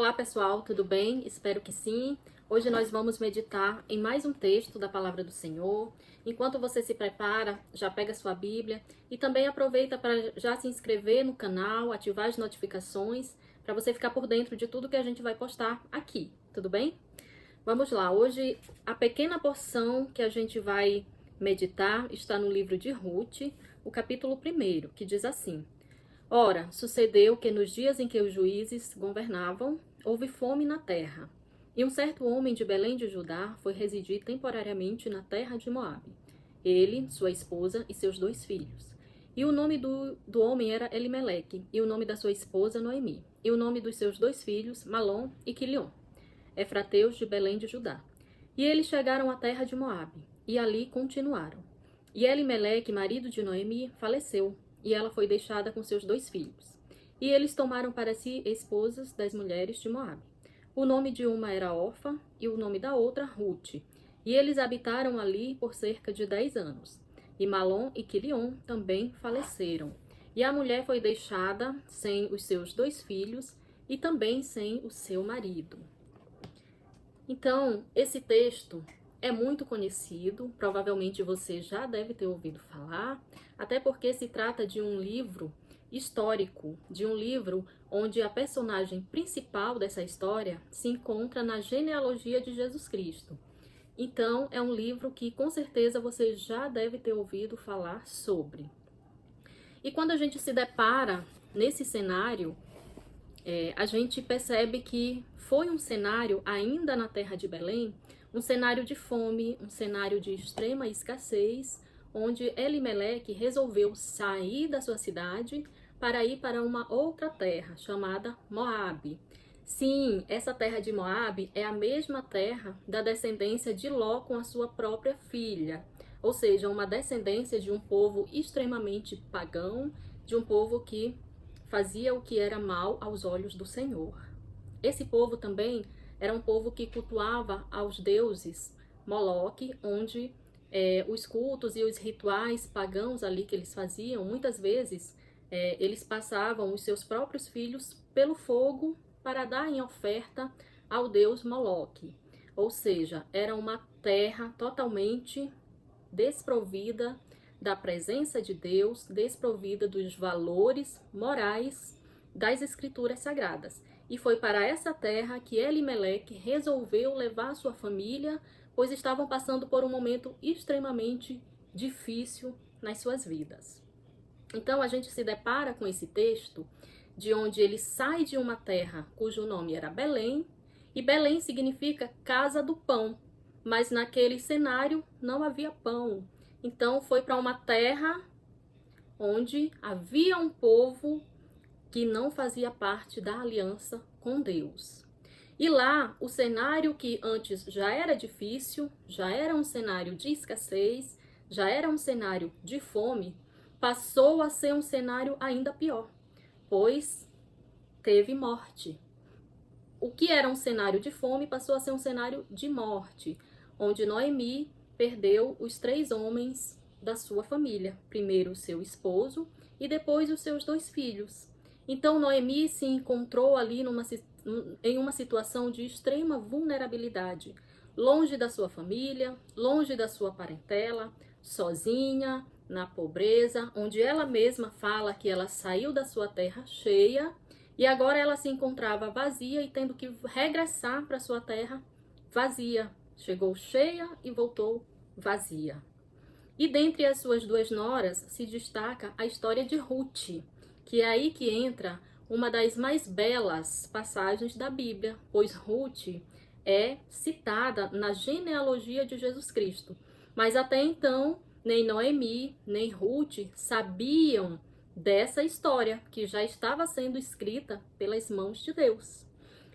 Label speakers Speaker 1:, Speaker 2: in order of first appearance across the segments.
Speaker 1: Olá pessoal, tudo bem? Espero que sim. Hoje nós vamos meditar em mais um texto da Palavra do Senhor. Enquanto você se prepara, já pega sua Bíblia e também aproveita para já se inscrever no canal, ativar as notificações, para você ficar por dentro de tudo que a gente vai postar aqui, tudo bem? Vamos lá, hoje a pequena porção que a gente vai meditar está no livro de Ruth, o capítulo 1, que diz assim: Ora, sucedeu que nos dias em que os juízes governavam, houve fome na terra. E um certo homem de Belém de Judá foi residir temporariamente na terra de Moabe. Ele, sua esposa e seus 2 filhos. E o nome do homem era Elimeleque, e o nome da sua esposa Noemi, e o nome dos seus 2 filhos Malom e Quilion, efrateus de Belém de Judá. E eles chegaram à terra de Moabe, e ali continuaram. E Elimeleque, marido de Noemi, faleceu, e ela foi deixada com seus 2 filhos. E eles tomaram para si esposas das mulheres de Moabe. O nome de uma era Orfa e o nome da outra Ruth. E eles habitaram ali por cerca de 10 anos. E Malom e Quilion também faleceram. E a mulher foi deixada sem os seus 2 filhos e também sem o seu marido. Então, esse texto é muito conhecido, provavelmente você já deve ter ouvido falar, até porque se trata de um livro histórico, de um livro onde a personagem principal dessa história se encontra na genealogia de Jesus Cristo. Então, é um livro que com certeza você já deve ter ouvido falar sobre. E quando a gente se depara nesse cenário, a gente percebe que foi um cenário, ainda na terra de Belém, um cenário de fome, um cenário de extrema escassez, onde Elimeleque resolveu sair da sua cidade para ir para uma outra terra, chamada Moabe. Sim, essa terra de Moabe é a mesma terra da descendência de Ló com a sua própria filha, ou seja, uma descendência de um povo extremamente pagão, de um povo que fazia o que era mal aos olhos do Senhor. Esse povo também era um povo que cultuava aos deuses Moloque, onde os cultos e os rituais pagãos ali que eles faziam, muitas vezes eles passavam os seus próprios filhos pelo fogo para dar em oferta ao deus Moloque. Ou seja, era uma terra totalmente desprovida da presença de Deus, desprovida dos valores morais das escrituras sagradas. E foi para essa terra que Elimeleque resolveu levar sua família, pois estavam passando por um momento extremamente difícil nas suas vidas. Então a gente se depara com esse texto, de onde ele sai de uma terra cujo nome era Belém, e Belém significa casa do pão, mas naquele cenário não havia pão. Então foi para uma terra onde havia um povo que não fazia parte da aliança com Deus. E lá, o cenário que antes já era difícil, já era um cenário de escassez, já era um cenário de fome, passou a ser um cenário ainda pior, pois teve morte. O que era um cenário de fome passou a ser um cenário de morte, onde Noemi perdeu os 3 homens da sua família. Primeiro o seu esposo e depois os seus 2 filhos. Então Noemi se encontrou ali em uma situação de extrema vulnerabilidade, longe da sua família, longe da sua parentela, sozinha, na pobreza, onde ela mesma fala que ela saiu da sua terra cheia e agora ela se encontrava vazia e tendo que regressar para sua terra vazia. Chegou cheia e voltou vazia. E dentre as suas 2 noras se destaca a história de Ruth, que é aí que entra uma das mais belas passagens da Bíblia, pois Ruth é citada na genealogia de Jesus Cristo. Mas até então, nem Noemi, nem Ruth sabiam dessa história que já estava sendo escrita pelas mãos de Deus.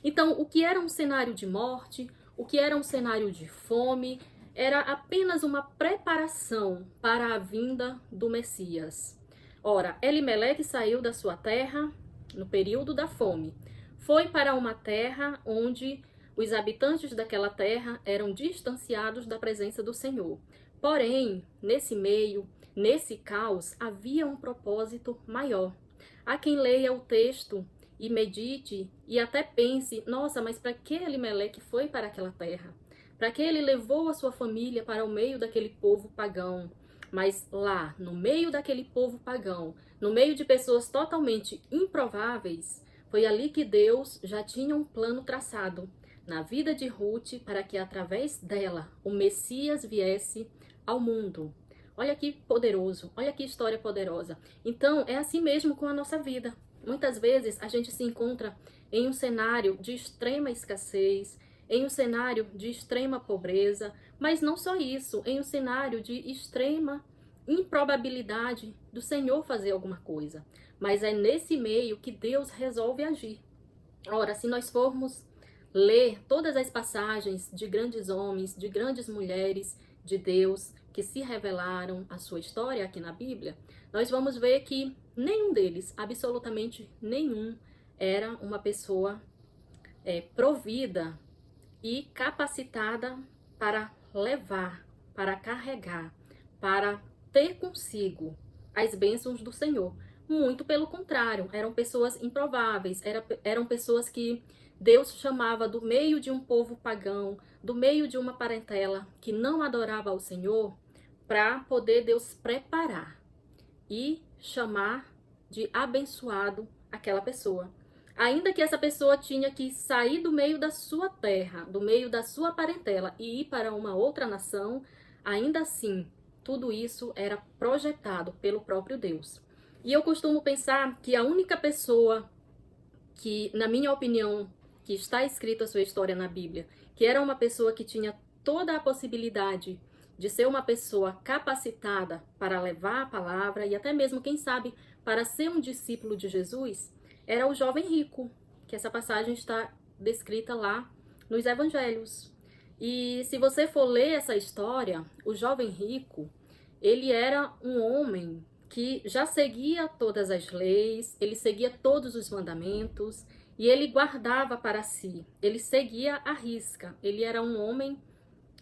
Speaker 1: Então, o que era um cenário de morte, o que era um cenário de fome, era apenas uma preparação para a vinda do Messias. Ora, Elimeleque saiu da sua terra no período da fome. Foi para uma terra onde os habitantes daquela terra eram distanciados da presença do Senhor. Porém, nesse meio, nesse caos, havia um propósito maior. Há quem leia o texto e medite e até pense, nossa, mas para que Elimeleque foi para aquela terra? Para que ele levou a sua família para o meio daquele povo pagão? Mas lá, no meio daquele povo pagão, no meio de pessoas totalmente improváveis, foi ali que Deus já tinha um plano traçado na vida de Ruth para que através dela o Messias viesse ao mundo. Olha que poderoso, olha que história poderosa. Então, é assim mesmo com a nossa vida. Muitas vezes a gente se encontra em um cenário de extrema escassez, em um cenário de extrema pobreza, mas não só isso, em um cenário de extrema improbabilidade do Senhor fazer alguma coisa. Mas é nesse meio que Deus resolve agir. Ora, se nós formos ler todas as passagens de grandes homens, de grandes mulheres de Deus que se revelaram a sua história aqui na Bíblia, nós vamos ver que nenhum deles, absolutamente nenhum, era uma pessoa provida e capacitada para levar, para carregar, para ter consigo as bênçãos do Senhor. Muito pelo contrário, eram pessoas improváveis, eram pessoas que Deus chamava do meio de um povo pagão, do meio de uma parentela que não adorava ao Senhor, para poder Deus preparar e chamar de abençoado aquela pessoa. Ainda que essa pessoa tinha que sair do meio da sua terra, do meio da sua parentela e ir para uma outra nação, ainda assim, tudo isso era projetado pelo próprio Deus. E eu costumo pensar que a única pessoa que, na minha opinião, que está escrita a sua história na Bíblia, que era uma pessoa que tinha toda a possibilidade de ser uma pessoa capacitada para levar a palavra e até mesmo, quem sabe, para ser um discípulo de Jesus, era o jovem rico, que essa passagem está descrita lá nos evangelhos. E se você for ler essa história, o jovem rico, ele era um homem que já seguia todas as leis, ele seguia todos os mandamentos e ele guardava para si, ele seguia à risca. Ele era um homem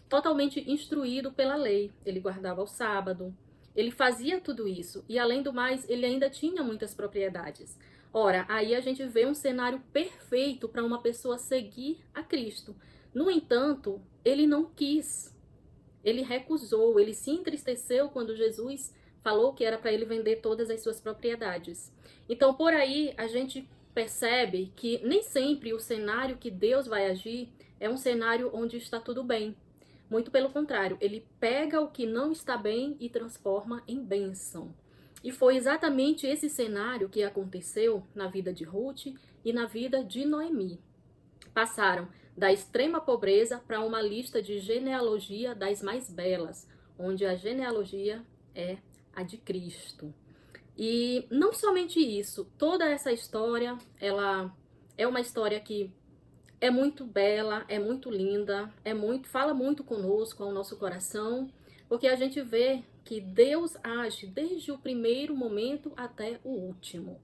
Speaker 1: totalmente instruído pela lei, ele guardava o sábado, ele fazia tudo isso e, além do mais, ele ainda tinha muitas propriedades. Ora, aí a gente vê um cenário perfeito para uma pessoa seguir a Cristo. No entanto, ele não quis, ele recusou, ele se entristeceu quando Jesus falou que era para ele vender todas as suas propriedades. Então, por aí, a gente percebe que nem sempre o cenário que Deus vai agir é um cenário onde está tudo bem. Muito pelo contrário, ele pega o que não está bem e transforma em bênção. E foi exatamente esse cenário que aconteceu na vida de Ruth e na vida de Noemi. Passaram da extrema pobreza para uma lista de genealogia das mais belas, onde a genealogia é a de Cristo. E não somente isso, toda essa história, ela é uma história que é muito bela, é muito linda, fala muito conosco, ao nosso coração, porque a gente vê que Deus age desde o primeiro momento até o último.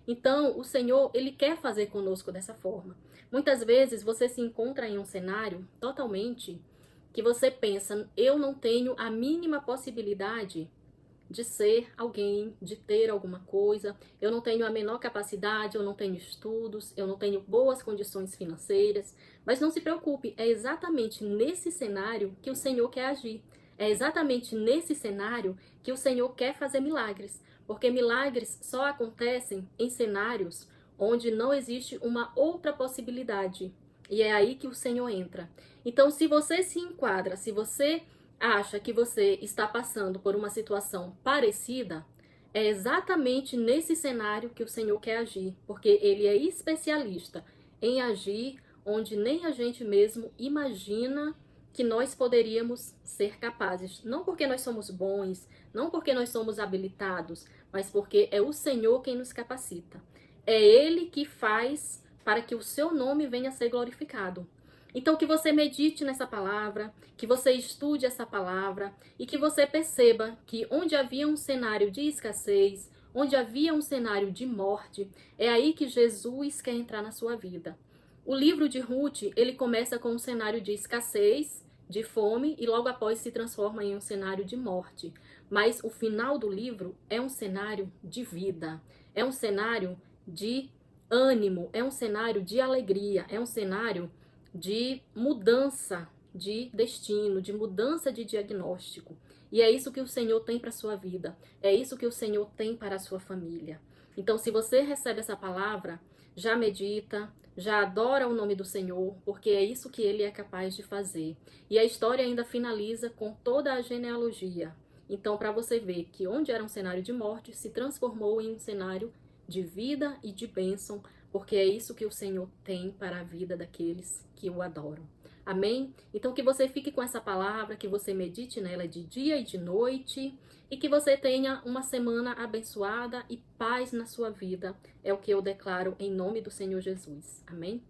Speaker 1: Então, o Senhor, ele quer fazer conosco dessa forma. Muitas vezes você se encontra em um cenário totalmente que você pensa, eu não tenho a mínima possibilidade de ser alguém, de ter alguma coisa, eu não tenho a menor capacidade, eu não tenho estudos, eu não tenho boas condições financeiras, mas não se preocupe, é exatamente nesse cenário que o Senhor quer agir, é exatamente nesse cenário que o Senhor quer fazer milagres, porque milagres só acontecem em cenários onde não existe uma outra possibilidade, e é aí que o Senhor entra. Então, se você se enquadra, se você acha que você está passando por uma situação parecida, é exatamente nesse cenário que o Senhor quer agir, porque Ele é especialista em agir onde nem a gente mesmo imagina que nós poderíamos ser capazes. Não porque nós somos bons, não porque nós somos habilitados, mas porque é o Senhor quem nos capacita. É Ele que faz para que o seu nome venha a ser glorificado. Então, que você medite nessa palavra, que você estude essa palavra e que você perceba que onde havia um cenário de escassez, onde havia um cenário de morte, é aí que Jesus quer entrar na sua vida. O livro de Ruth, ele começa com um cenário de escassez, de fome e logo após se transforma em um cenário de morte. Mas o final do livro é um cenário de vida, é um cenário de ânimo, é um cenário de alegria, é um cenário de mudança de destino, de mudança de diagnóstico. E é isso que o Senhor tem para a sua vida, é isso que o Senhor tem para a sua família. Então, se você recebe essa palavra, já medita, já adora o nome do Senhor, porque é isso que ele é capaz de fazer. E a história ainda finaliza com toda a genealogia. Então, para você ver que onde era um cenário de morte, se transformou em um cenário de vida e de bênção, porque é isso que o Senhor tem para a vida daqueles que o adoram. Amém? Então que você fique com essa palavra, que você medite nela de dia e de noite, e que você tenha uma semana abençoada e paz na sua vida. É o que eu declaro em nome do Senhor Jesus. Amém?